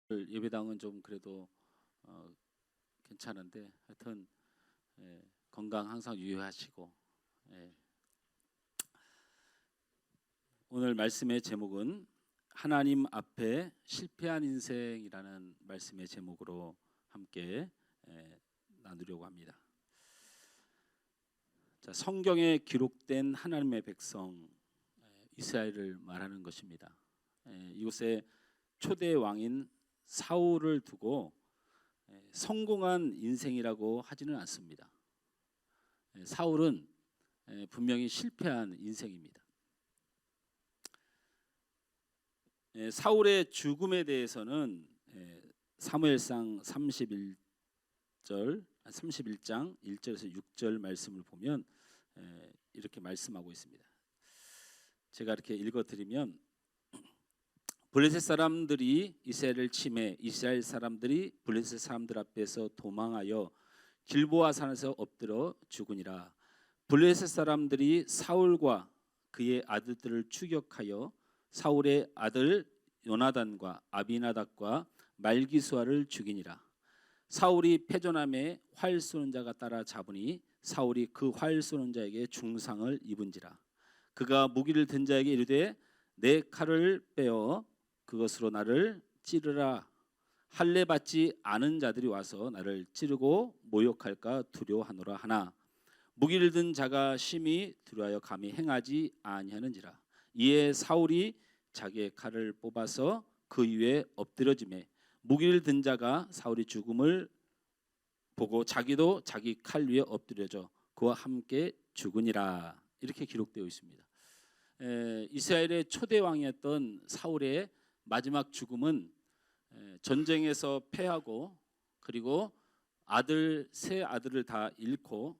예배당은 좀 그래도 괜찮은데 하여튼 건강 항상 유의하시고 오늘 말씀의 제목은 하나님 앞에 실패한 인생이라는 말씀의 제목으로 함께 나누려고 합니다. 자, 성경에 기록된 하나님의 백성 이스라엘을 말하는 것입니다. 이곳에 초대 왕인 사울을 두고 성공한 인생이라고 하지는 않습니다. 사울은 분명히 실패한 인생입니다. 사울의 죽음에 대해서는 사무엘상 31장 1절에서 6절 말씀을 보면 이렇게 말씀하고 있습니다. 제가 이렇게 읽어드리면, 블레셋 사람들이 이스라엘을 침해 이스라엘 사람들이 블레셋 사람들 앞에서 도망하여 길보아 산에서 엎드려 죽으니라. 블레셋 사람들이 사울과 그의 아들들을 추격하여 사울의 아들 요나단과 아비나답과 말기수아를 죽이니라. 사울이 패전함에 활 쏘는 자가 따라 잡으니 사울이 그 활 쏘는 자에게 중상을 입은지라. 그가 무기를 든 자에게 이르되 내 칼을 빼어 그것으로 나를 찌르라. 할례 받지 않은 자들이 와서 나를 찌르고 모욕할까 두려워하노라 하나 무기를 든 자가 심히 두려워하여 감히 행하지 아니하는지라. 이에 사울이 자기의 칼을 뽑아서 그 위에 엎드려지매 무기를 든 자가 사울이 죽음을 보고 자기도 자기 칼 위에 엎드려져 그와 함께 죽으니라. 이렇게 기록되어 있습니다. 이스라엘의 초대 왕이었던 사울의 마지막 죽음은 전쟁에서 패하고 그리고 세 아들을 다 잃고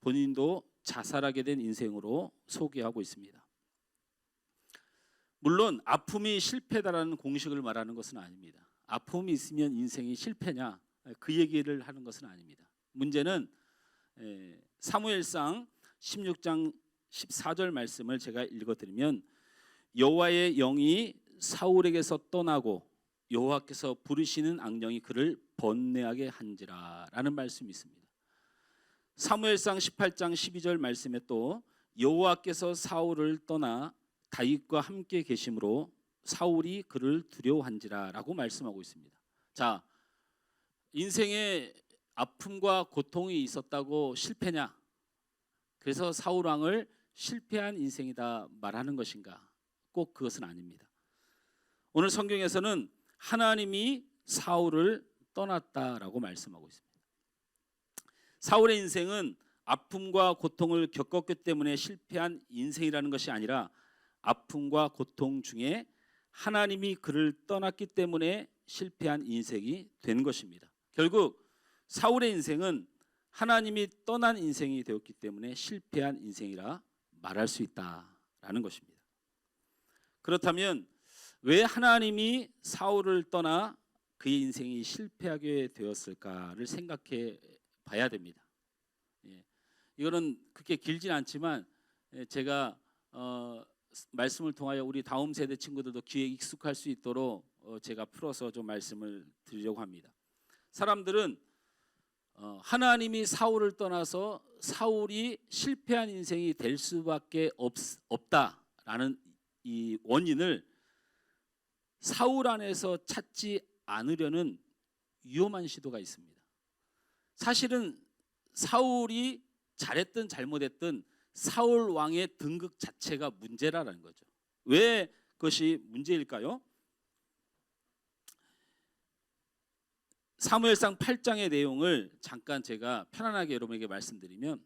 본인도 자살하게 된 인생으로 소개하고 있습니다. 물론 아픔이 실패다라는 공식을 말하는 것은 아닙니다. 아픔이 있으면 인생이 실패냐, 그 얘기를 하는 것은 아닙니다. 문제는 사무엘상 16장 14절 말씀을 제가 읽어드리면, 여호와의 영이 사울에게서 떠나고 여호와께서 부르시는 악령이 그를 번뇌하게 한지라 라는 말씀이 있습니다. 사무엘상 18장 12절 말씀에 또 여호와께서 사울을 떠나 다윗과 함께 계심으로 사울이 그를 두려워한지라 라고 말씀하고 있습니다. 자, 인생에 아픔과 고통이 있었다고 실패냐? 그래서 사울 왕을 실패한 인생이다 말하는 것인가? 꼭 그것은 아닙니다. 오늘 성경에서는 하나님이 사울을 떠났다라고 말씀하고 있습니다. 사울의 인생은 아픔과 고통을 겪었기 때문에 실패한 인생이라는 것이 아니라 아픔과 고통 중에 하나님이 그를 떠났기 때문에 실패한 인생이 된 것입니다. 결국 사울의 인생은 하나님이 떠난 인생이 되었기 때문에 실패한 인생이라 말할 수 있다라는 것입니다. 그렇다면 왜 하나님이 사울을 떠나 그의 인생이 실패하게 되었을까를 생각해 봐야 됩니다. 이거는 그렇게 길진 않지만 제가 말씀을 통하여 우리 다음 세대 친구들도 귀에 익숙할 수 있도록 제가 풀어서 좀 말씀을 드리려고 합니다. 사람들은 하나님이 사울을 떠나서 사울이 실패한 인생이 될 수밖에 없다라는 이 원인을 사울 안에서 찾지 않으려는 위험한 시도가 있습니다. 사실은 사울이 잘했든 잘못했든 사울 왕의 등극 자체가 문제라는 거죠. 왜 그것이 문제일까요? 사무엘상 8장의 내용을 잠깐 제가 편안하게 여러분에게 말씀드리면,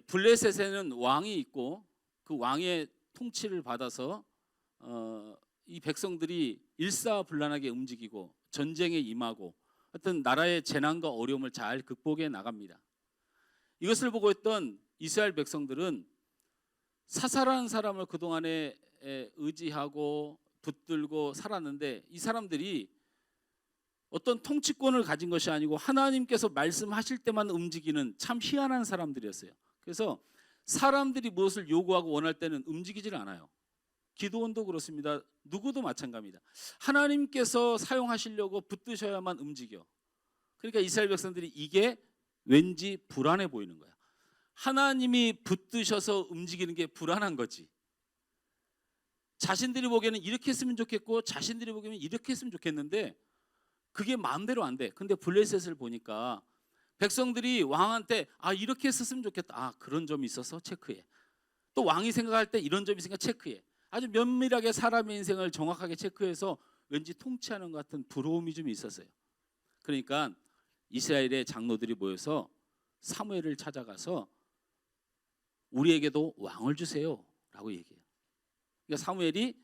블레셋에는 왕이 있고 그 왕의 통치를 받아서 이 백성들이 일사불란하게 움직이고 전쟁에 임하고 어떤 나라의 재난과 어려움을 잘 극복해 나갑니다. 이것을 보고 있던 이스라엘 백성들은 사사라는 사람을 그동안에 의지하고 붙들고 살았는데, 이 사람들이 어떤 통치권을 가진 것이 아니고 하나님께서 말씀하실 때만 움직이는 참 희한한 사람들이었어요. 그래서 사람들이 무엇을 요구하고 원할 때는 움직이질 않아요. 기도원도 그렇습니다. 누구도 마찬가지입니다. 하나님께서 사용하시려고 붙드셔야만 움직여. 그러니까 이스라엘 백성들이 이게 왠지 불안해 보이는 거야. 하나님이 붙드셔서 움직이는 게 불안한 거지. 자신들이 보기에는 이렇게 했으면 좋겠고 자신들이 보기에는 이렇게 했으면 좋겠는데 그게 마음대로 안 돼. 근데 블레셋을 보니까 백성들이 왕한테 이렇게 했었으면 좋겠다. 그런 점이 있어서 체크해. 또 왕이 생각할 때 이런 점이 있으니까 체크해. 아주 면밀하게 사람의 인생을 정확하게 체크해서 왠지 통치하는 것 같은 부러움이 좀 있었어요. 그러니까 이스라엘의 장로들이 모여서 사무엘을 찾아가서 우리에게도 왕을 주세요 라고 얘기해요. 그러니까 사무엘이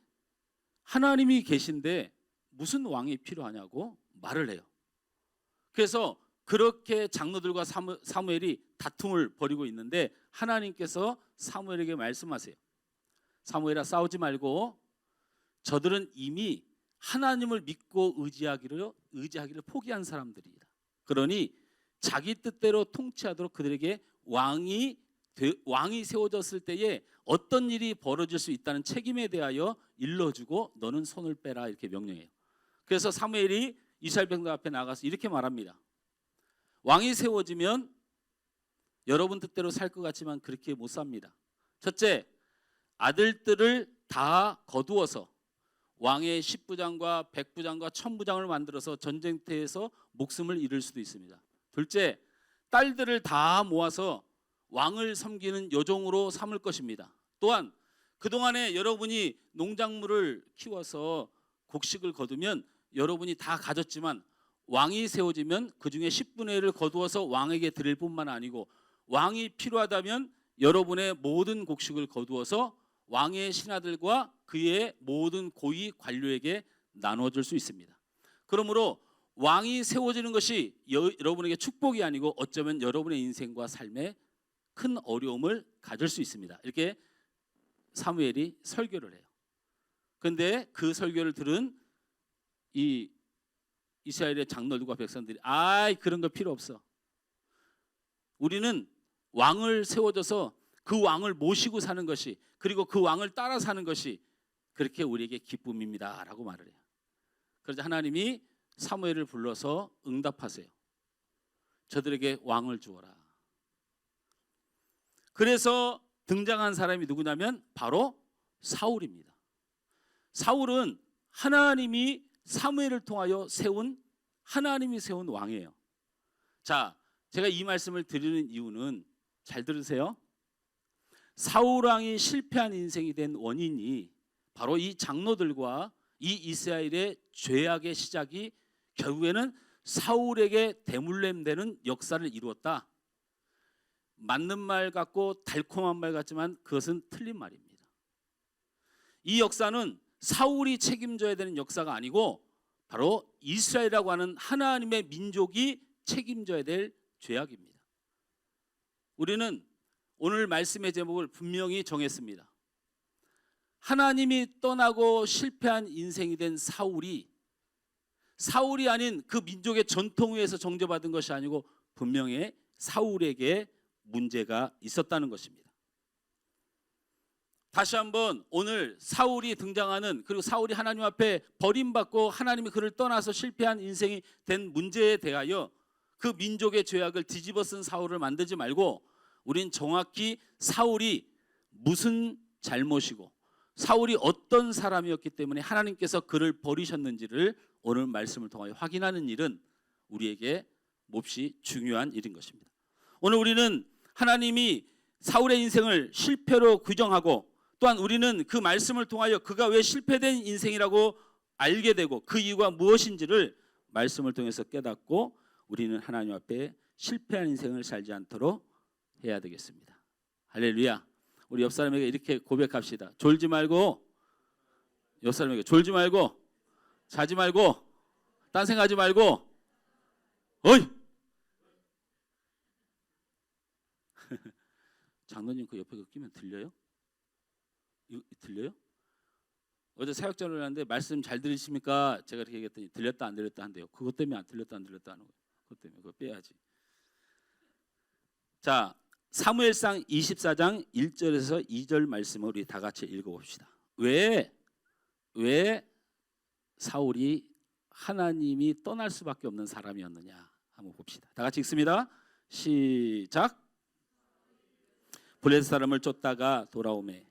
하나님이 계신데 무슨 왕이 필요하냐고 말을 해요. 그래서 그렇게 장로들과 사무엘이 다툼을 벌이고 있는데 하나님께서 사무엘에게 말씀하세요. 사무엘아, 싸우지 말고 저들은 이미 하나님을 믿고 의지하기를 포기한 사람들이다. 그러니 자기 뜻대로 통치하도록 그들에게 왕이 세워졌을 때에 어떤 일이 벌어질 수 있다는 책임에 대하여 일러주고 너는 손을 빼라 이렇게 명령해요. 그래서 사무엘이 이스라엘 백성들 앞에 나가서 이렇게 말합니다. 왕이 세워지면 여러분 뜻대로 살 것 같지만 그렇게 못 삽니다. 첫째, 아들들을 다 거두어서 왕의 10부장과 100부장과 1000부장을 만들어서 전쟁터에서 목숨을 잃을 수도 있습니다. 둘째, 딸들을 다 모아서 왕을 섬기는 여종으로 삼을 것입니다. 또한 그동안에 여러분이 농작물을 키워서 곡식을 거두면 여러분이 다 가졌지만 왕이 세워지면 그 중에 10분의 1을 거두어서 왕에게 드릴 뿐만 아니고 왕이 필요하다면 여러분의 모든 곡식을 거두어서 왕의 신하들과 그의 모든 고위 관료에게 나눠줄 수 있습니다. 그러므로 왕이 세워지는 것이 여러분에게 축복이 아니고 어쩌면 여러분의 인생과 삶에 큰 어려움을 가질 수 있습니다. 이렇게 사무엘이 설교를 해요. 그런데 그 설교를 들은 이 이스라엘의 장로들과 백성들이 그런 거 필요 없어. 우리는 왕을 세워줘서 그 왕을 모시고 사는 것이 그리고 그 왕을 따라 사는 것이 그렇게 우리에게 기쁨입니다 라고 말을 해요. 그래서 하나님이 사무엘을 불러서 응답하세요. 저들에게 왕을 주어라. 그래서 등장한 사람이 누구냐면 바로 사울입니다. 사울은 하나님이 사무엘을 통하여 하나님이 세운 왕이에요. 자, 제가 이 말씀을 드리는 이유는 잘 들으세요. 사울 왕이 실패한 인생이 된 원인이 바로 이 장로들과 이 이스라엘의 죄악의 시작이 결국에는 사울에게 대물림되는 역사를 이루었다. 맞는 말 같고 달콤한 말 같지만 그것은 틀린 말입니다. 이 역사는 사울이 책임져야 되는 역사가 아니고 바로 이스라엘이라고 하는 하나님의 민족이 책임져야 될 죄악입니다. 우리는 오늘 말씀의 제목을 분명히 정했습니다. 하나님이 떠나고 실패한 인생이 된 사울이 아닌 그 민족의 전통 위에서 정죄받은 것이 아니고 분명히 사울에게 문제가 있었다는 것입니다. 다시 한번 오늘 사울이 등장하는 그리고 사울이 하나님 앞에 버림받고 하나님이 그를 떠나서 실패한 인생이 된 문제에 대하여 그 민족의 죄악을 뒤집어 쓴 사울을 만들지 말고 우린 정확히 사울이 무슨 잘못이고 사울이 어떤 사람이었기 때문에 하나님께서 그를 버리셨는지를 오늘 말씀을 통하여 확인하는 일은 우리에게 몹시 중요한 일인 것입니다. 오늘 우리는 하나님이 사울의 인생을 실패로 규정하고 또한 우리는 그 말씀을 통하여 그가 왜 실패된 인생이라고 알게 되고 그 이유가 무엇인지를 말씀을 통해서 깨닫고 우리는 하나님 앞에 실패한 인생을 살지 않도록 해야 되겠습니다. 할렐루야. 우리 옆 사람에게 이렇게 고백합시다. 졸지 말고, 옆 사람에게 졸지 말고, 자지 말고, 딴 생각하지 말고, 어이! 장로님 그 옆에 그 끼면 들려요? 들려요? 어제 사역전을 하는데 말씀 잘 들으십니까? 제가 이렇게 얘기했더니 들렸다 안 들렸다 한대요. 그것 때문에 안 들렸다 안 들렸다 하는 거예요. 그것 때문에 그거 빼야지. 자, 사무엘상 24장 1절에서 2절 말씀을 우리 다 같이 읽어봅시다. 왜 사울이 하나님이 떠날 수밖에 없는 사람이었느냐 한번 봅시다. 다 같이 읽습니다. 시작. 블레셋 사람을 쫓다가 돌아오매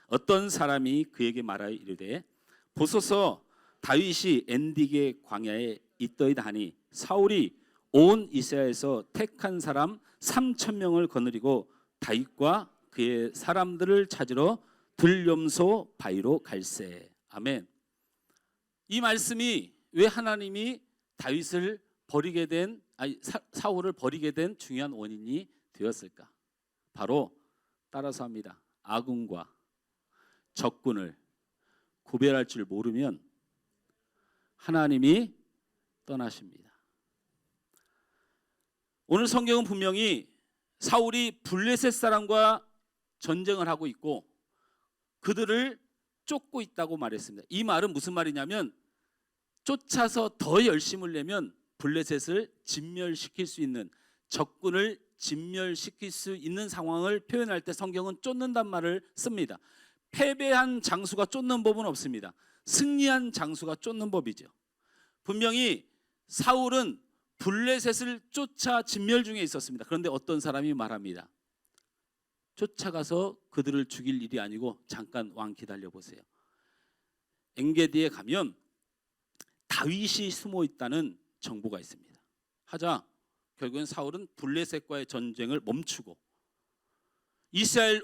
어떤 사람이 그에게 말하여 이르되 보소서 다윗이 엔디게 광야에 있더이다 하니 사울이 온 이스라엘에서 택한 사람 3,000명을 거느리고 다윗과 그의 사람들을 찾으러 들염소 바위로 갈새. 아멘. 이 말씀이 왜 하나님이 다윗을 버리게 된 사울을 버리게 된 중요한 원인이 되었을까? 바로 따라서 합니다. 아군과 적군을 구별할 줄 모르면 하나님이 떠나십니다. 오늘 성경은 분명히 사울이 블레셋 사람과 전쟁을 하고 있고 그들을 쫓고 있다고 말했습니다. 이 말은 무슨 말이냐면 쫓아서 더 열심을 내면 블레셋을 진멸시킬 수 있는, 적군을 진멸시킬 수 있는 상황을 표현할 때 성경은 쫓는단 말을 씁니다. 패배한 장수가 쫓는 법은 없습니다. 승리한 장수가 쫓는 법이죠. 분명히 사울은 블레셋을 쫓아 진멸 중에 있었습니다. 그런데 어떤 사람이 말합니다. 쫓아가서 그들을 죽일 일이 아니고 잠깐 왕 기다려 보세요. 엔게디에 가면 다윗이 숨어 있다는 정보가 있습니다. 하자 결국엔 사울은 블레셋과의 전쟁을 멈추고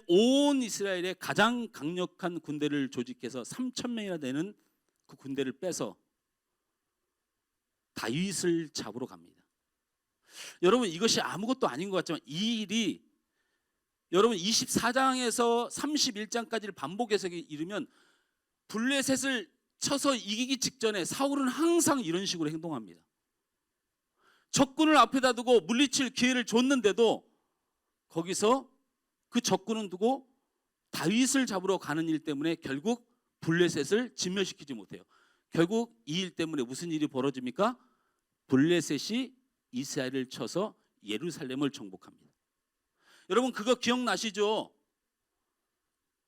온 이스라엘의 가장 강력한 군대를 조직해서 3,000명이나 되는 그 군대를 빼서 다윗을 잡으러 갑니다. 여러분 이것이 아무것도 아닌 것 같지만 이 일이 여러분 24장에서 31장까지를 반복해서 이르면 블레셋을 쳐서 이기기 직전에 사울은 항상 이런 식으로 행동합니다. 적군을 앞에다 두고 물리칠 기회를 줬는데도 거기서 그 적군은 두고 다윗을 잡으러 가는 일 때문에 결국 블레셋을 진멸시키지 못해요. 결국 이 일 때문에 무슨 일이 벌어집니까? 블레셋이 이스라엘을 쳐서 예루살렘을 정복합니다. 여러분 그거 기억나시죠?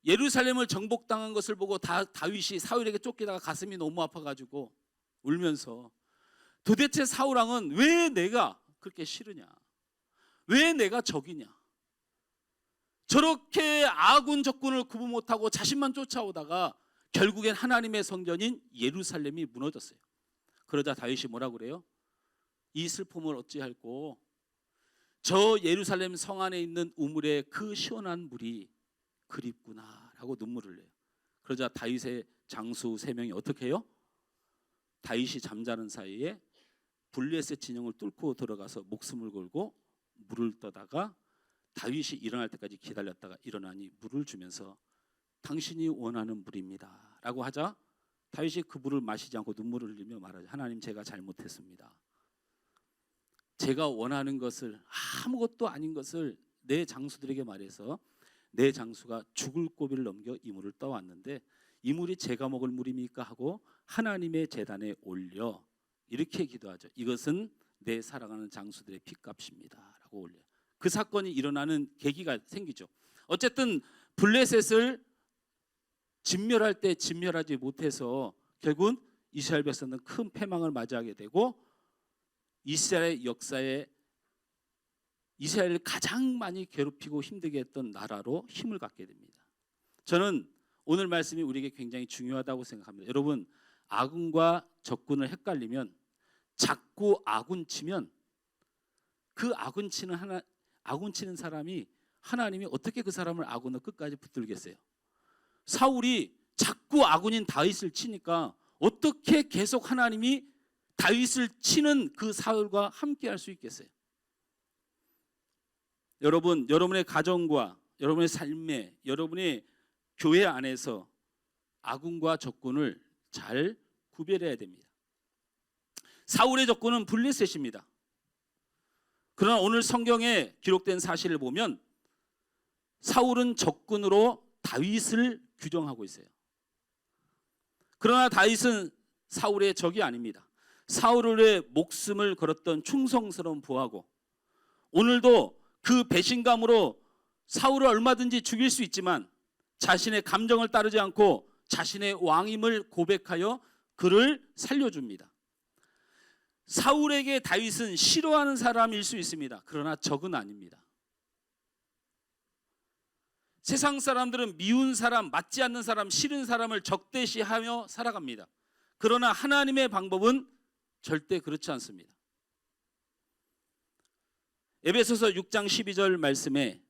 예루살렘을 정복당한 것을 보고 다윗이 사울에게 쫓기다가 가슴이 너무 아파가지고 울면서 도대체 사울왕은 왜 내가 그렇게 싫으냐? 왜 내가 적이냐? 저렇게 아군 적군을 구분 못하고 자신만 쫓아오다가 결국엔 하나님의 성전인 예루살렘이 무너졌어요. 그러자 다윗이 뭐라 그래요? 이 슬픔을 어찌할꼬? 저 예루살렘 성 안에 있는 우물에 그 시원한 물이 그립구나 라고 눈물을 흘려요. 그러자 다윗의 장수 3명이 어떻게 해요? 다윗이 잠자는 사이에 블레셋 진영을 뚫고 들어가서 목숨을 걸고 물을 떠다가 다윗이 일어날 때까지 기다렸다가 일어나니 물을 주면서 당신이 원하는 물입니다 라고 하자 다윗이 그 물을 마시지 않고 눈물을 흘리며 말하죠. 하나님 제가 잘못했습니다. 제가 원하는 것을 아무것도 아닌 것을 내 장수들에게 말해서 내 장수가 죽을 고비를 넘겨 이 물을 떠왔는데 이 물이 제가 먹을 물입니까 하고 하나님의 제단에 올려 이렇게 기도하죠. 이것은 내 사랑하는 장수들의 핏값입니다 라고 올려요. 그 사건이 일어나는 계기가 생기죠. 어쨌든 블레셋을 진멸할 때 진멸하지 못해서 결국은 이스라엘 백성은 큰 패망을 맞이하게 되고 이스라엘 역사에 이스라엘을 가장 많이 괴롭히고 힘들게 했던 나라로 힘을 갖게 됩니다. 저는 오늘 말씀이 우리에게 굉장히 중요하다고 생각합니다. 여러분 아군과 적군을 헷갈리면 자꾸 아군 치면 그 아군 치는 사람이 하나님이 어떻게 그 사람을 아군으로 끝까지 붙들겠어요? 사울이 자꾸 아군인 다윗을 치니까 어떻게 계속 하나님이 다윗을 치는 그 사울과 함께 할 수 있겠어요? 여러분, 여러분의 가정과 여러분의 삶에 여러분의 교회 안에서 아군과 적군을 잘 구별해야 됩니다. 사울의 적군은 블레셋입니다. 그러나 오늘 성경에 기록된 사실을 보면 사울은 적군으로 다윗을 규정하고 있어요. 그러나 다윗은 사울의 적이 아닙니다. 사울을 위해 목숨을 걸었던 충성스러운 부하고 오늘도 그 배신감으로 사울을 얼마든지 죽일 수 있지만 자신의 감정을 따르지 않고 자신의 왕임을 고백하여 그를 살려줍니다. 사울에게 다윗은 싫어하는 사람일 수 있습니다. 그러나 적은 아닙니다. 세상 사람들은 미운 사람, 맞지 않는 사람, 싫은 사람을 적대시하며 살아갑니다. 그러나 하나님의 방법은 절대 그렇지 않습니다. 에베소서 6장 12절 말씀에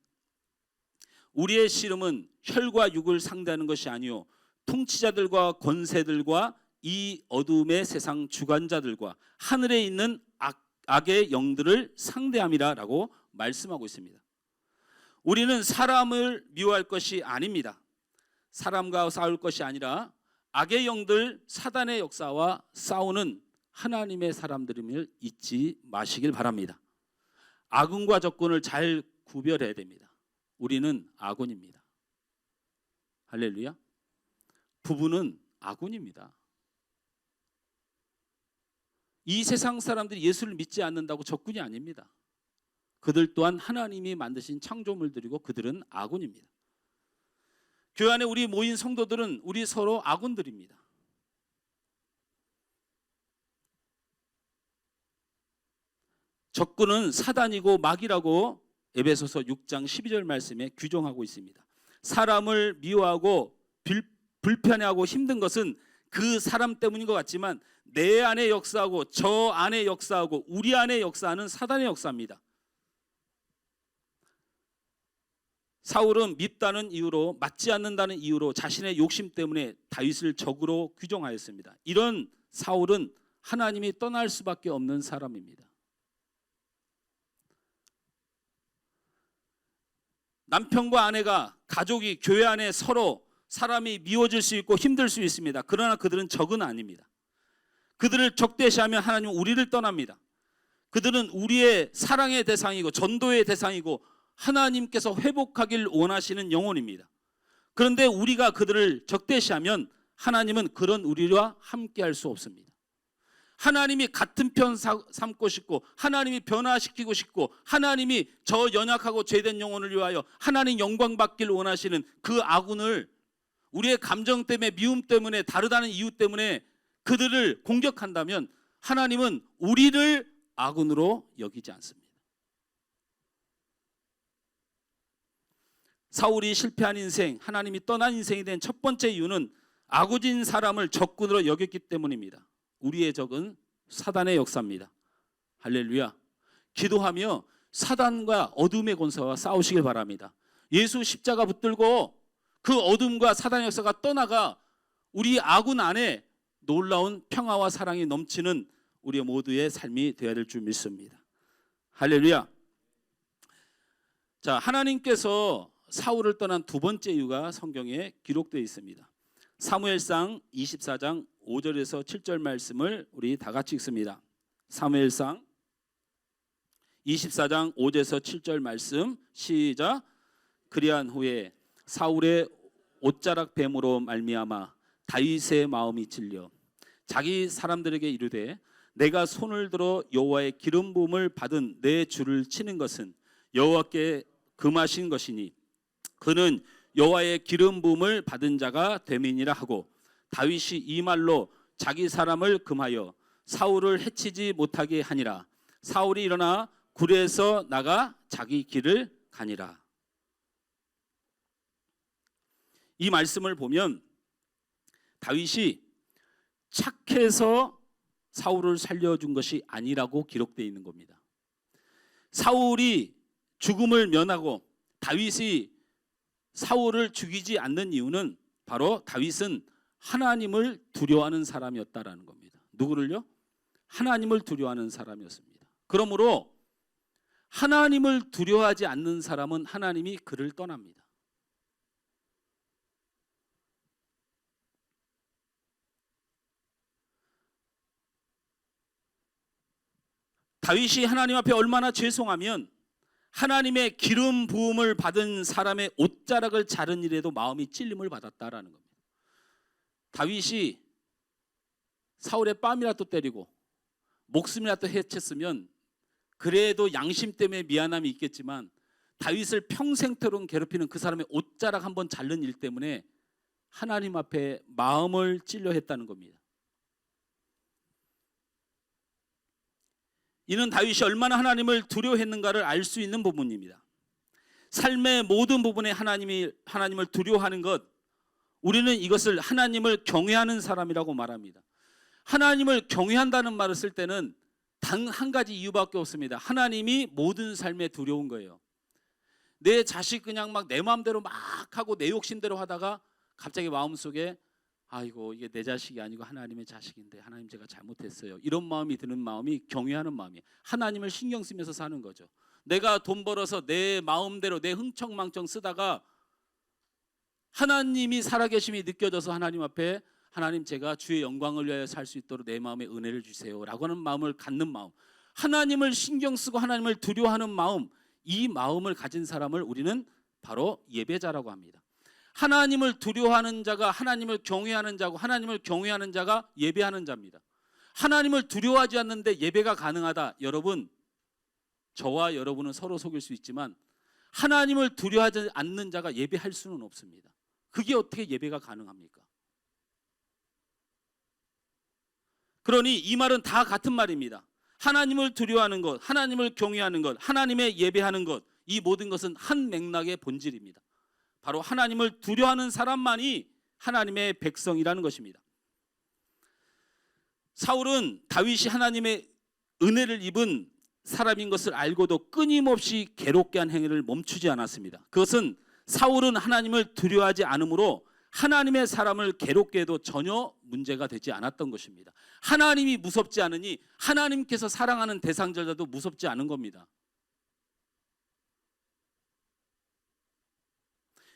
우리의 씨름은 혈과 육을 상대하는 것이 아니요 통치자들과 권세들과 이 어둠의 세상 주관자들과 하늘에 있는 악의 영들을 상대함이라 라고 말씀하고 있습니다. 우리는 사람을 미워할 것이 아닙니다. 사람과 싸울 것이 아니라 악의 영들 사단의 역사와 싸우는 하나님의 사람들임을 잊지 마시길 바랍니다. 아군과 적군을 잘 구별해야 됩니다. 우리는 아군입니다. 할렐루야. 부부는 아군입니다. 이 세상 사람들이 예수를 믿지 않는다고 적군이 아닙니다. 그들 또한 하나님이 만드신 창조물들이고 그들은 아군입니다. 교회 안에 우리 모인 성도들은 우리 서로 아군들입니다. 적군은 사단이고 마귀라고 에베소서 6장 12절 말씀에 규정하고 있습니다. 사람을 미워하고 불편해하고 힘든 것은 그 사람 때문인 것 같지만 내 안에 역사하고 저 안에 역사하고 우리 안에 역사하는 사단의 역사입니다. 사울은 밉다는 이유로, 맞지 않는다는 이유로 자신의 욕심 때문에 다윗을 적으로 규정하였습니다. 이런 사울은 하나님이 떠날 수밖에 없는 사람입니다. 남편과 아내가, 가족이, 교회 안에 서로 사람이 미워질 수 있고 힘들 수 있습니다. 그러나 그들은 적은 아닙니다. 그들을 적대시하면 하나님은 우리를 떠납니다. 그들은 우리의 사랑의 대상이고 전도의 대상이고 하나님께서 회복하길 원하시는 영혼입니다. 그런데 우리가 그들을 적대시하면 하나님은 그런 우리와 함께할 수 없습니다. 하나님이 같은 편 삼고 싶고 하나님이 변화시키고 싶고 하나님이 저 연약하고 죄된 영혼을 위하여 하나님 영광 받길 원하시는 그 아군을 우리의 감정 때문에, 미움 때문에, 다르다는 이유 때문에 그들을 공격한다면 하나님은 우리를 아군으로 여기지 않습니다. 사울이 실패한 인생, 하나님이 떠난 인생이 된 첫 번째 이유는 아구진 사람을 적군으로 여겼기 때문입니다. 우리의 적은 사단의 역사입니다. 할렐루야. 기도하며 사단과 어둠의 권세와 싸우시길 바랍니다. 예수 십자가 붙들고 그 어둠과 사단의 역사가 떠나가 우리 아군 안에 놀라운 평화와 사랑이 넘치는 우리 모두의 삶이 되어야 될 줄 믿습니다. 할렐루야. 자, 하나님께서 사울을 떠난 두 번째 이유가 성경에 기록되어 있습니다. 사무엘상 24장 5절에서 7절 말씀을 우리 다 같이 읽습니다. 사무엘상 24장 5절에서 7절 말씀 시작. 그리한 후에 사울의 옷자락 뱀으로 말미암아 다윗의 마음이 찔려 자기 사람들에게 이르되 내가 손을 들어 여호와의 기름 부음을 받은 내 주를 치는 것은 여호와께 금하신 것이니 그는 여호와의 기름 부음을 받은 자가 됨이니라 하고 다윗이 이 말로 자기 사람을 금하여 사울을 해치지 못하게 하니라. 사울이 일어나 굴에서 나가 자기 길을 가니라. 이 말씀을 보면 다윗이 착해서 사울을 살려준 것이 아니라고 기록되어 있는 겁니다. 사울이 죽음을 면하고 다윗이 사울을 죽이지 않는 이유는 바로 다윗은 하나님을 두려워하는 사람이었다라는 겁니다. 누구를요? 하나님을 두려워하는 사람이었습니다. 그러므로 하나님을 두려워하지 않는 사람은 하나님이 그를 떠납니다. 다윗이 하나님 앞에 얼마나 죄송하면 하나님의 기름 부음을 받은 사람의 옷자락을 자른 일에도 마음이 찔림을 받았다라는 겁니다. 다윗이 사울의 뺨이라도 때리고 목숨이라도 해쳤으면 그래도 양심 때문에 미안함이 있겠지만 다윗을 평생토록 괴롭히는 그 사람의 옷자락 한번 자른 일 때문에 하나님 앞에 마음을 찔려 했다는 겁니다. 이는 다윗이 얼마나 하나님을 두려워했는가를 알 수 있는 부분입니다. 삶의 모든 부분에 하나님을 두려워하는 것, 우리는 이것을 하나님을 경외하는 사람이라고 말합니다. 하나님을 경외한다는 말을 쓸 때는 단 한 가지 이유밖에 없습니다. 하나님이 모든 삶에 두려운 거예요. 내 자식 그냥 막 내 마음대로 막 하고 내 욕심대로 하다가 갑자기 마음속에 아이고 이게 내 자식이 아니고 하나님의 자식인데 하나님 제가 잘못했어요. 이런 마음이 드는 마음이 경외하는 마음이에요. 하나님을 신경 쓰면서 사는 거죠. 내가 돈 벌어서 내 마음대로 내 흥청망청 쓰다가 하나님이 살아계심이 느껴져서 하나님 앞에 하나님 제가 주의 영광을 위하여 살 수 있도록 내 마음에 은혜를 주세요 라고 하는 마음을 갖는 마음, 하나님을 신경 쓰고 하나님을 두려워하는 마음, 이 마음을 가진 사람을 우리는 바로 예배자라고 합니다. 하나님을 두려워하는 자가 하나님을 경외하는 자고 하나님을 경외하는 자가 예배하는 자입니다. 하나님을 두려워하지 않는데 예배가 가능하다. 여러분, 저와 여러분은 서로 속일 수 있지만 하나님을 두려워하지 않는 자가 예배할 수는 없습니다. 그게 어떻게 예배가 가능합니까? 그러니 이 말은 다 같은 말입니다. 하나님을 두려워하는 것, 하나님을 경외하는 것, 하나님의 예배하는 것, 이 모든 것은 한 맥락의 본질입니다. 바로 하나님을 두려워하는 사람만이 하나님의 백성이라는 것입니다. 사울은 다윗이 하나님의 은혜를 입은 사람인 것을 알고도 끊임없이 괴롭게 한 행위를 멈추지 않았습니다. 그것은 사울은 하나님을 두려워하지 않으므로 하나님의 사람을 괴롭게 해도 전혀 문제가 되지 않았던 것입니다. 하나님이 무섭지 않으니 하나님께서 사랑하는 대상자도 무섭지 않은 겁니다.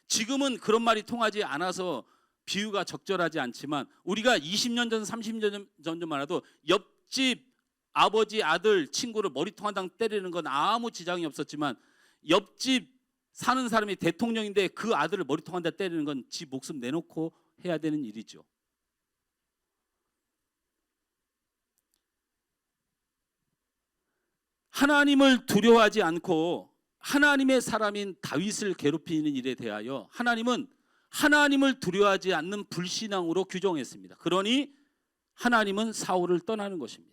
지금은 그런 말이 통하지 않아서 비유가 적절하지 않지만 우리가 20년 전, 30년 전만 해도 옆집 아버지, 아들, 친구를 머리통 한 방 때리는 건 아무 지장이 없었지만 옆집 사는 사람이 대통령인데 그 아들을 머리통 한 대 때리는 건 지 목숨 내놓고 해야 되는 일이죠. 하나님을 두려워하지 않고 하나님의 사람인 다윗을 괴롭히는 일에 대하여 하나님은 하나님을 두려워하지 않는 불신앙으로 규정했습니다. 그러니 하나님은 사울을 떠나는 것입니다.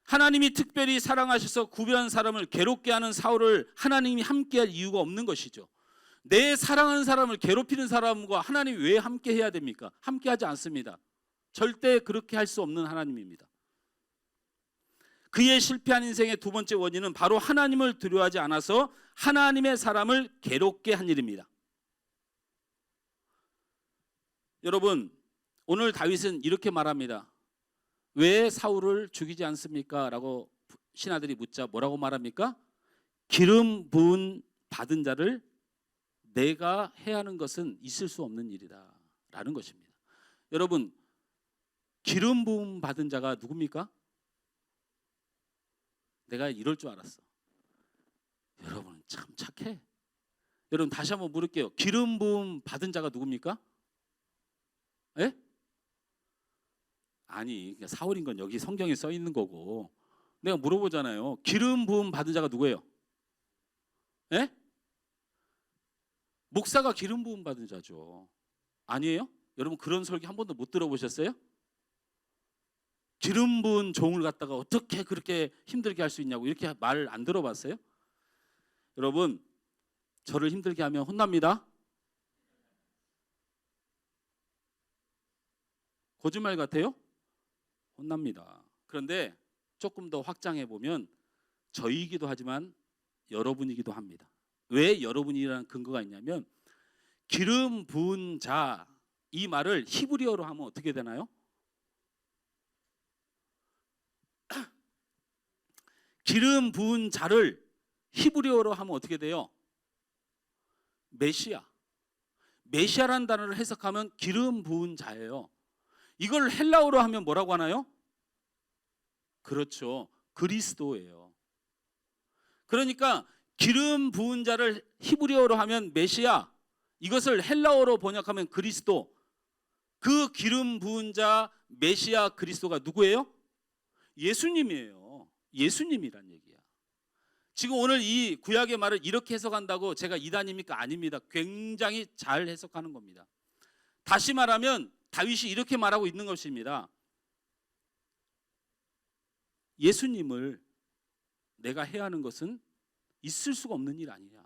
하나님이 특별히 사랑하셔서 구별한 사람을 괴롭게 하는 사울을 하나님이 함께할 이유가 없는 것이죠. 내 사랑하는 사람을 괴롭히는 사람과 하나님이 왜 함께해야 됩니까? 함께하지 않습니다. 절대 그렇게 할 수 없는 하나님입니다. 그의 실패한 인생의 두 번째 원인은 바로 하나님을 두려워하지 않아서 하나님의 사람을 괴롭게 한 일입니다. 여러분, 오늘 다윗은 이렇게 말합니다. 왜 사울을 죽이지 않습니까? 라고 신하들이 묻자 뭐라고 말합니까? 기름 부은 받은 자를 내가 해야 하는 것은 있을 수 없는 일이다 라는 것입니다. 여러분, 기름 부음 받은 자가 누굽니까? 내가 이럴 줄 알았어. 여러분은 참 착해. 여러분 다시 한번 물을게요. 기름 부음 받은 자가 누굽니까? 예? 아니, 사울인 건 여기 성경에 써 있는 거고 내가 물어보잖아요. 기름 부음 받은 자가 누구예요? 예? 목사가 기름 부음 받은 자죠. 아니에요? 여러분 그런 설교 한 번도 못 들어보셨어요? 기름 부은 종을 갖다가 어떻게 그렇게 힘들게 할 수 있냐고 이렇게 말 안 들어봤어요? 여러분, 저를 힘들게 하면 혼납니다. 거짓말 같아요? 혼납니다. 그런데 조금 더 확장해 보면 저희이기도 하지만 여러분이기도 합니다. 왜 여러분이라는 근거가 있냐면 기름 부은 자, 이 말을 히브리어로 하면 어떻게 되나요? 기름 부은 자를 히브리어로 하면 어떻게 돼요? 메시아. 메시아라는 단어를 해석하면 기름 부은 자예요. 이걸 헬라어로 하면 뭐라고 하나요? 그렇죠. 그리스도예요. 그러니까 기름 부은 자를 히브리어로 하면 메시아, 이것을 헬라어로 번역하면 그리스도. 그 기름 부은 자 메시아 그리스도가 누구예요? 예수님이에요. 예수님이란 얘기야. 지금 오늘 이 구약의 말을 이렇게 해석한다고 제가 이단입니까? 아닙니다. 굉장히 잘 해석하는 겁니다. 다시 말하면 다윗이 이렇게 말하고 있는 것입니다. 예수님을 내가 해야 하는 것은 있을 수가 없는 일 아니냐.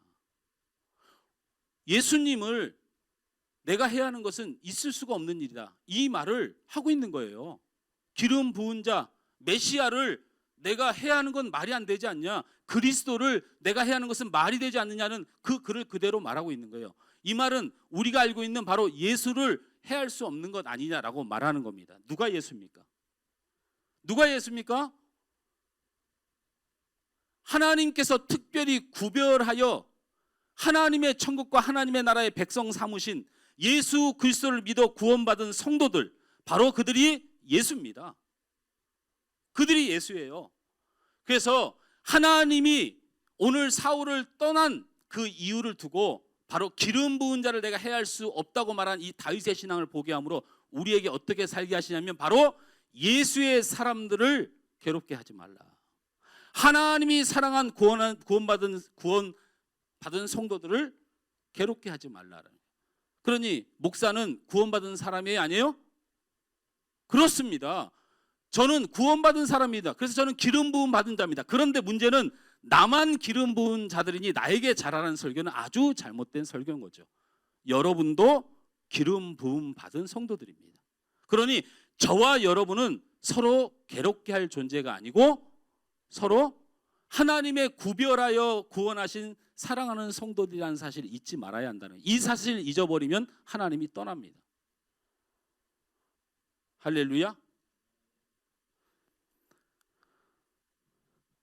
예수님을 내가 해야 하는 것은 있을 수가 없는 일이다. 이 말을 하고 있는 거예요. 기름 부은 자 메시아를 내가 해야 하는 건 말이 안 되지 않냐. 그리스도를 내가 해야 하는 것은 말이 되지 않느냐는 그 글을 그대로 말하고 있는 거예요. 이 말은 우리가 알고 있는 바로 예수를 해야 할 수 없는 것 아니냐라고 말하는 겁니다. 누가 예수입니까? 누가 예수입니까? 하나님께서 특별히 구별하여 하나님의 천국과 하나님의 나라의 백성 삼으신 예수 그리스도를 믿어 구원받은 성도들, 바로 그들이 예수입니다. 그들이 예수예요. 그래서 하나님이 오늘 사울을 떠난 그 이유를 두고 바로 기름 부은 자를 내가 해야 할 수 없다고 말한 이 다윗의 신앙을 보게 함으로 우리에게 어떻게 살게 하시냐면 바로 예수의 사람들을 괴롭게 하지 말라. 하나님이 사랑한 구원받은 성도들을 괴롭게 하지 말라. 그러니 목사는 구원받은 사람이 아니에요? 그렇습니다. 저는 구원받은 사람입니다. 그래서 저는 기름 부음 받은 자입니다. 그런데 문제는 나만 기름 부은 자들이니 나에게 잘하는 설교는 아주 잘못된 설교인 거죠. 여러분도 기름 부음 받은 성도들입니다. 그러니 저와 여러분은 서로 괴롭게 할 존재가 아니고 서로 하나님의 구별하여 구원하신 사랑하는 성도들이라는 사실을 잊지 말아야 한다는, 이 사실을 잊어버리면 하나님이 떠납니다. 할렐루야.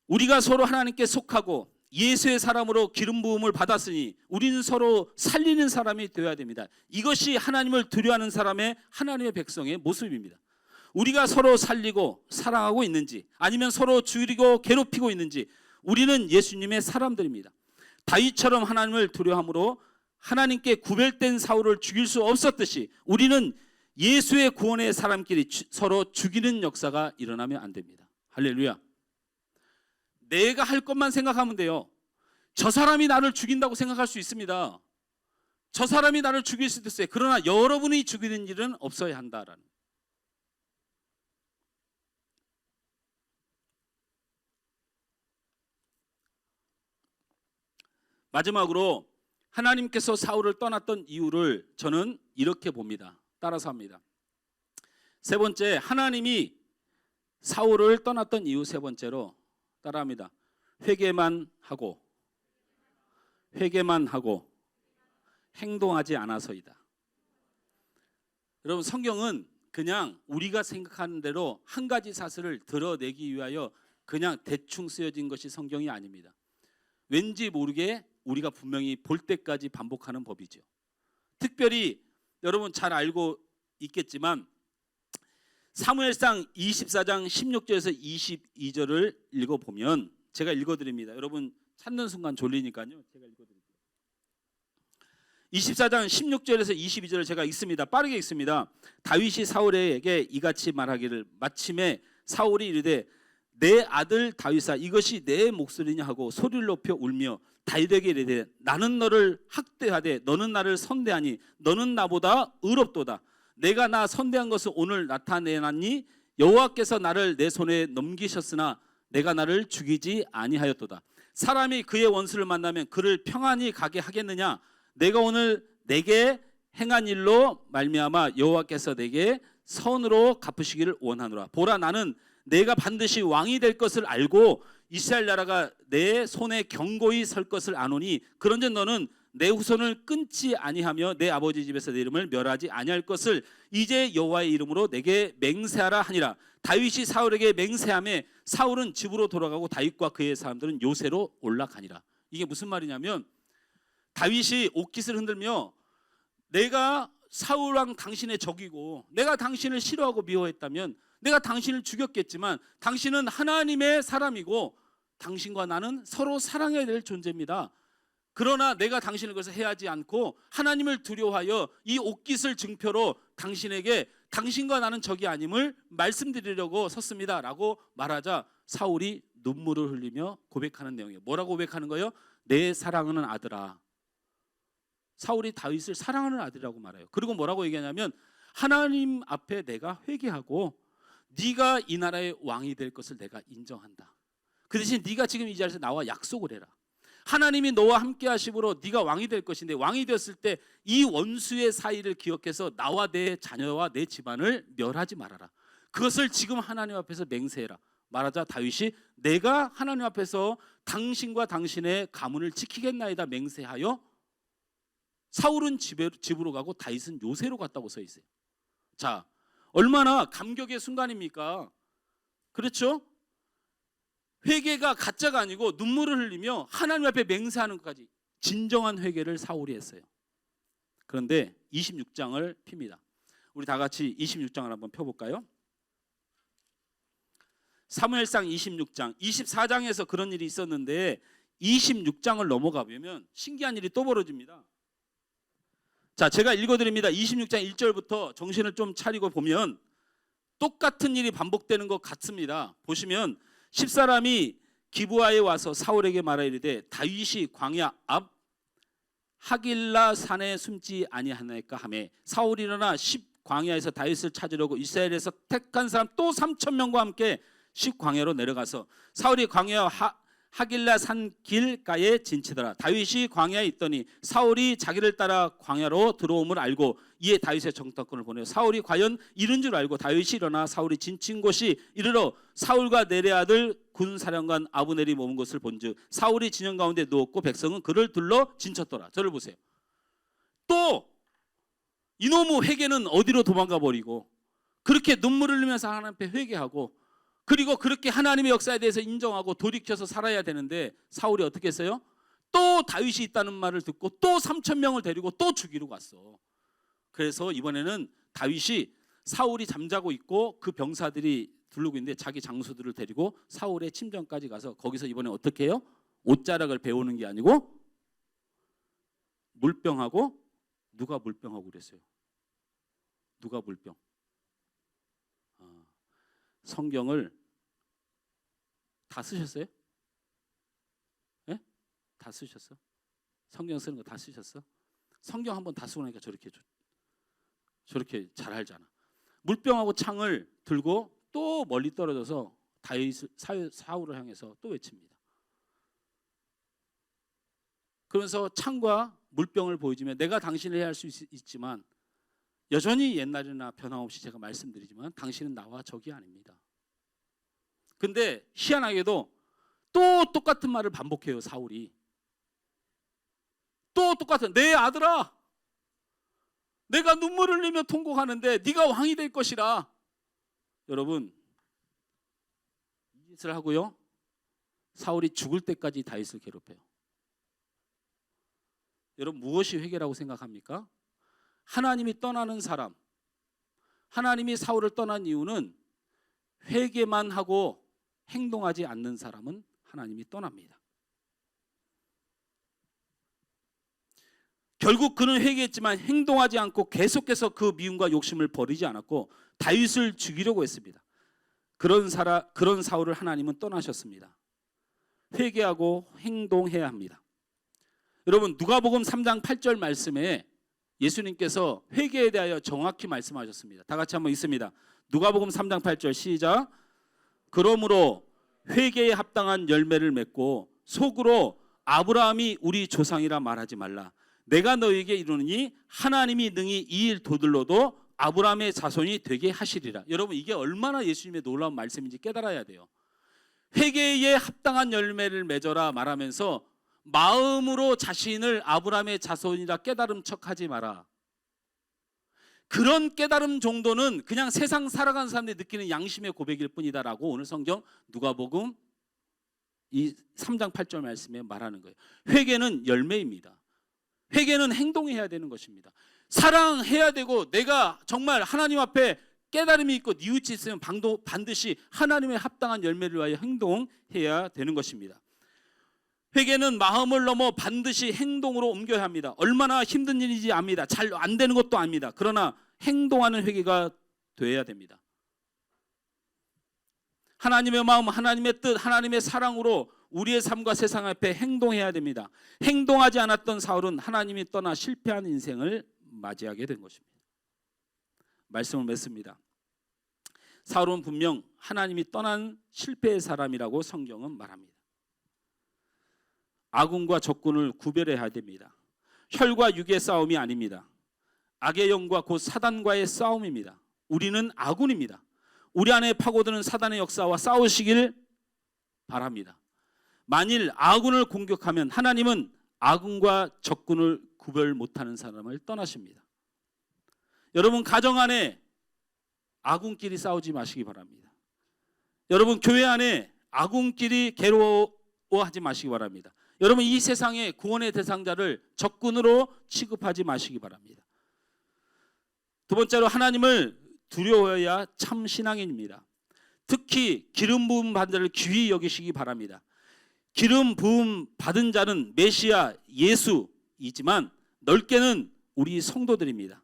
우리가 서로 하나님께 속하고 예수의 사람으로 기름 부음을 받았으니 우리는 서로 살리는 사람이 되어야 됩니다. 이것이 하나님을 두려워하는 사람의, 하나님의 백성의 모습입니다. 우리가 서로 살리고 사랑하고 있는지 아니면 서로 죽이고 괴롭히고 있는지 우리는 예수님의 사람들입니다. 다윗처럼 하나님을 두려워함으로 하나님께 구별된 사울을 죽일 수 없었듯이 우리는 예수의 구원의 사람끼리 서로 죽이는 역사가 일어나면 안 됩니다. 할렐루야. 내가 할 것만 생각하면 돼요. 저 사람이 나를 죽인다고 생각할 수 있습니다. 저 사람이 나를 죽일 수도 있어요. 그러나 여러분이 죽이는 일은 없어야 한다라는. 마지막으로 하나님께서 사울을 떠났던 이유를 저는 이렇게 봅니다. 따라서 합니다. 세 번째, 하나님이 사울을 떠났던 이유 세 번째로 따라합니다. 회개만 하고 행동하지 않아서이다. 여러분, 성경은 그냥 우리가 생각하는 대로 한 가지 사실을 드러내기 위하여 그냥 대충 쓰여진 것이 성경이 아닙니다. 왠지 모르게 우리가 분명히 볼 때까지 반복하는 법이죠. 특별히 여러분 잘 알고 있겠지만 사무엘상 24장 16절에서 22절을 읽어보면, 제가 읽어드립니다. 여러분 찾는 순간 졸리니까요. 제가 읽어드릴게요. 24장 16절에서 22절을 제가 읽습니다. 빠르게 읽습니다. 다윗이 사울에게 이같이 말하기를, 마침에 사울이 이르되 내 아들 다윗아, 이것이 내 목소리냐 하고 소리를 높여 울며 다윗에게 이르되 나는 너를 학대하되 너는 나를 선대하니 너는 나보다 의롭도다. 내가 나 선대한 것을 오늘 나타내놨니? 여호와께서 나를 내 손에 넘기셨으나 내가 나를 죽이지 아니하였도다. 사람이 그의 원수를 만나면 그를 평안히 가게 하겠느냐? 내가 오늘 내게 행한 일로 말미암아 여호와께서 내게 선으로 갚으시기를 원하노라. 보라, 나는 내가 반드시 왕이 될 것을 알고 이스라엘 나라가 내 손에 견고히 설 것을 아노니 그런즉 너는 내 후손을 끊지 아니하며 내 아버지 집에서 내 이름을 멸하지 아니할 것을 이제 여호와의 이름으로 내게 맹세하라 하니라. 다윗이 사울에게 맹세하며 사울은 집으로 돌아가고 다윗과 그의 사람들은 요새로 올라가니라. 이게 무슨 말이냐면 다윗이 옷깃을 흔들며 내가 사울 왕 당신의 적이고 내가 당신을 싫어하고 미워했다면 내가 당신을 죽였겠지만 당신은 하나님의 사람이고 당신과 나는 서로 사랑해야 될 존재입니다. 그러나 내가 당신을 그래서 해하지 않고 하나님을 두려워하여 이 옷깃을 증표로 당신에게 당신과 나는 적이 아님을 말씀드리려고 섰습니다 라고 말하자 사울이 눈물을 흘리며 고백하는 내용이에요. 뭐라고 고백하는 거예요? 내 사랑하는 아들아. 사울이 다윗을 사랑하는 아들이라고 말해요. 그리고 뭐라고 얘기하냐면 하나님 앞에 내가 회개하고 네가 이 나라의 왕이 될 것을 내가 인정한다. 그 대신 네가 지금 이 자리에서 나와 약속을 해라. 하나님이 너와 함께 하심으로 네가 왕이 될 것인데 왕이 되었을 때 이 원수의 사이를 기억해서 나와 내 자녀와 내 집안을 멸하지 말아라. 그것을 지금 하나님 앞에서 맹세해라. 말하자 다윗이 내가 하나님 앞에서 당신과 당신의 가문을 지키겠나이다 맹세하여 사울은 집으로 가고 다윗은 요새로 갔다고 써 있어요. 자, 얼마나 감격의 순간입니까? 그렇죠? 회개가 가짜가 아니고 눈물을 흘리며 하나님 앞에 맹세하는 것까지 진정한 회개를 사울이 했어요. 그런데 26장을 핍니다. 우리 다 같이 26장을 한번 펴볼까요? 사무엘상 26장, 24장에서 그런 일이 있었는데 26장을 넘어가 보면 신기한 일이 또 벌어집니다. 자, 제가 읽어드립니다. 26장 1절부터 정신을 좀 차리고 보면 똑같은 일이 반복되는 것 같습니다. 보시면 10사람이 기브아에 와서 사울에게 말하 이르되 다윗이 광야 앞 하길라 산에 숨지 아니하나이까 하매 사울이 일어나 광야에서 다윗을 찾으려고 이스라엘에서 택한 사람 또 3,000명과 함께 광야로 내려가서 사울이 광야 하길라 산 길가에 진치더라. 다윗이 광야에 있더니 사울이 자기를 따라 광야로 들어옴을 알고 이에 다윗의 정탐꾼을 보내어 사울이 과연 이른 줄 알고 다윗이 일어나 사울이 진친 곳이 이르러 사울과 내레 아들 군사령관 아브넬이 머문 것을 본즉 사울이 진영 가운데 누웠고 백성은 그를 둘러 진쳤더라. 저를 보세요. 또 이놈의 회개는 어디로 도망가 버리고 그렇게 눈물을 흘리면서 하나님 앞에 회개하고 그리고 그렇게 하나님의 역사에 대해서 인정하고 돌이켜서 살아야 되는데 사울이 어떻게 했어요? 또 다윗이 있다는 말을 듣고 또 3,000명을 데리고 또 죽이러 갔어. 그래서 이번에는 다윗이 사울이 잠자고 있고 그 병사들이 두르고 있는데 자기 장수들을 데리고 사울의 침전까지 가서 거기서 이번에 어떻게 해요? 옷자락을 베우는 게 아니고 물병하고 누가 물병하고 그랬어요? 누가 물병? 성경을 다 쓰셨어요? 예? 다 쓰셨어? 성경 쓰는 거 다 쓰셨어? 성경 한번 다 쓰고 나니까 저렇게 잘 알잖아. 물병하고 창을 들고 또 멀리 떨어져서 다윗을 사울을 향해서 또 외칩니다. 그러면서 창과 물병을 보여주면 내가 당신을 해할 수 있지만 여전히 옛날이나 변함없이 제가 말씀드리지만 당신은 나와 적이 아닙니다. 근데 희한하게도 또 똑같은 말을 반복해요. 사울이 또 똑같은 내 아들아 내가 눈물을 흘리며 통곡하는데 네가 왕이 될 것이라. 여러분 이 짓을 하고요 사울이 죽을 때까지 다윗을 괴롭혀요. 여러분 무엇이 회개라고 생각합니까? 하나님이 떠나는 사람, 하나님이 사울을 떠난 이유는 회개만 하고 행동하지 않는 사람은 하나님이 떠납니다. 결국 그는 회개했지만 행동하지 않고 계속해서 그 미움과 욕심을 버리지 않았고 다윗을 죽이려고 했습니다. 그런 사울을 하나님은 떠나셨습니다. 회개하고 행동해야 합니다. 여러분 누가복음 3장 8절 말씀에 예수님께서 회개에 대하여 정확히 말씀하셨습니다. 다 같이 한번 읽습니다. 누가복음 3장 8절 시작. 그러므로 회개에 합당한 열매를 맺고 속으로 아브라함이 우리 조상이라 말하지 말라. 내가 너에게 이르노니 하나님이 능히 이 일 도들러도 아브라함의 자손이 되게 하시리라. 여러분 이게 얼마나 예수님의 놀라운 말씀인지 깨달아야 돼요. 회개에 합당한 열매를 맺어라 말하면서 마음으로 자신을 아브라함의 자손이라 깨달음 척하지 마라. 그런 깨달음 정도는 그냥 세상 살아가는 사람들이 느끼는 양심의 고백일 뿐이다라고 오늘 성경 누가복음 이 3장 8절 말씀에 말하는 거예요. 회개는 열매입니다. 회개는 행동해야 되는 것입니다. 사랑해야 되고 내가 정말 하나님 앞에 깨달음이 있고 뉘우치 있으면 반드시 하나님의 합당한 열매를 위하여 행동해야 되는 것입니다. 회개는 마음을 넘어 반드시 행동으로 옮겨야 합니다. 얼마나 힘든 일인지 압니다. 잘 안 되는 것도 압니다. 그러나 행동하는 회개가 돼야 됩니다. 하나님의 마음, 하나님의 뜻, 하나님의 사랑으로 우리의 삶과 세상 앞에 행동해야 됩니다. 행동하지 않았던 사울은 하나님이 떠나 실패한 인생을 맞이하게 된 것입니다. 말씀을 맺습니다. 사울은 분명 하나님이 떠난 실패의 사람이라고 성경은 말합니다. 아군과 적군을 구별해야 됩니다. 혈과 육의 싸움이 아닙니다. 악의 영과 곧 사단과의 싸움입니다. 우리는 아군입니다. 우리 안에 파고드는 사단의 역사와 싸우시길 바랍니다. 만일 아군을 공격하면 하나님은 아군과 적군을 구별 못하는 사람을 떠나십니다. 여러분, 가정 안에 아군끼리 싸우지 마시기 바랍니다. 여러분, 교회 안에 아군끼리 괴로워하지 마시기 바랍니다. 여러분, 이 세상의 구원의 대상자를 적군으로 취급하지 마시기 바랍니다. 두 번째로, 하나님을 두려워해야 참 신앙인입니다. 특히 기름 부음 받은 자를 귀히 여기시기 바랍니다. 기름 부음 받은 자는 메시아 예수이지만 넓게는 우리 성도들입니다.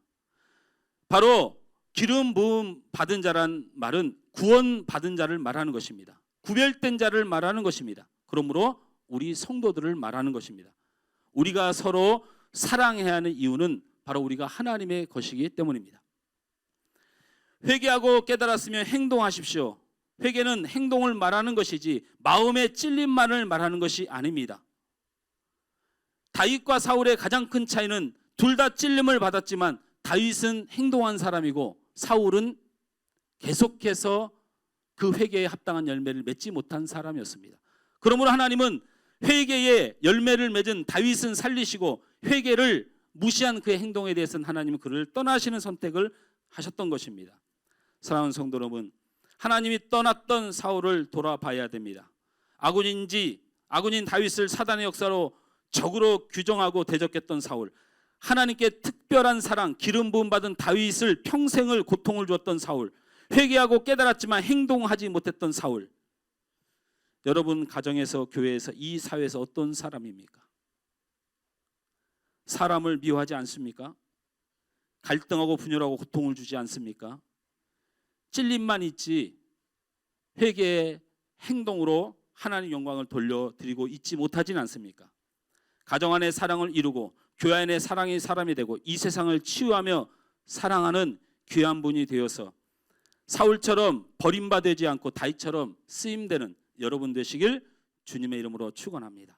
바로 기름 부음 받은 자란 말은 구원 받은 자를 말하는 것입니다. 구별된 자를 말하는 것입니다. 그러므로 우리 성도들을 말하는 것입니다. 우리가 서로 사랑해야 하는 이유는 바로 우리가 하나님의 것이기 때문입니다. 회개하고 깨달았으면 행동하십시오. 회개는 행동을 말하는 것이지 마음의 찔림만을 말하는 것이 아닙니다. 다윗과 사울의 가장 큰 차이는 둘 다 찔림을 받았지만 다윗은 행동한 사람이고 사울은 계속해서 그 회개에 합당한 열매를 맺지 못한 사람이었습니다. 그러므로 하나님은 회개의 열매를 맺은 다윗은 살리시고 회개를 무시한 그의 행동에 대해서는 하나님은 그를 떠나시는 선택을 하셨던 것입니다. 사랑하는 성도 여러분, 하나님이 떠났던 사울을 돌아봐야 됩니다. 아군인 다윗을 사단의 역사로 적으로 규정하고 대적했던 사울, 하나님께 특별한 사랑, 기름 부음 받은 다윗을 평생을 고통을 주었던 사울, 회개하고 깨달았지만 행동하지 못했던 사울. 여러분 가정에서, 교회에서, 이 사회에서 어떤 사람입니까? 사람을 미워하지 않습니까? 갈등하고 분열하고 고통을 주지 않습니까? 찔림만 있지 회개의 행동으로 하나님 영광을 돌려드리고 있지 못하진 않습니까? 가정 안에 사랑을 이루고 교회 안에 사랑의 사람이 되고 이 세상을 치유하며 사랑하는 귀한 분이 되어서 사울처럼 버림받지 않고 다윗처럼 쓰임되는 여러분 되시길 주님의 이름으로 축원합니다.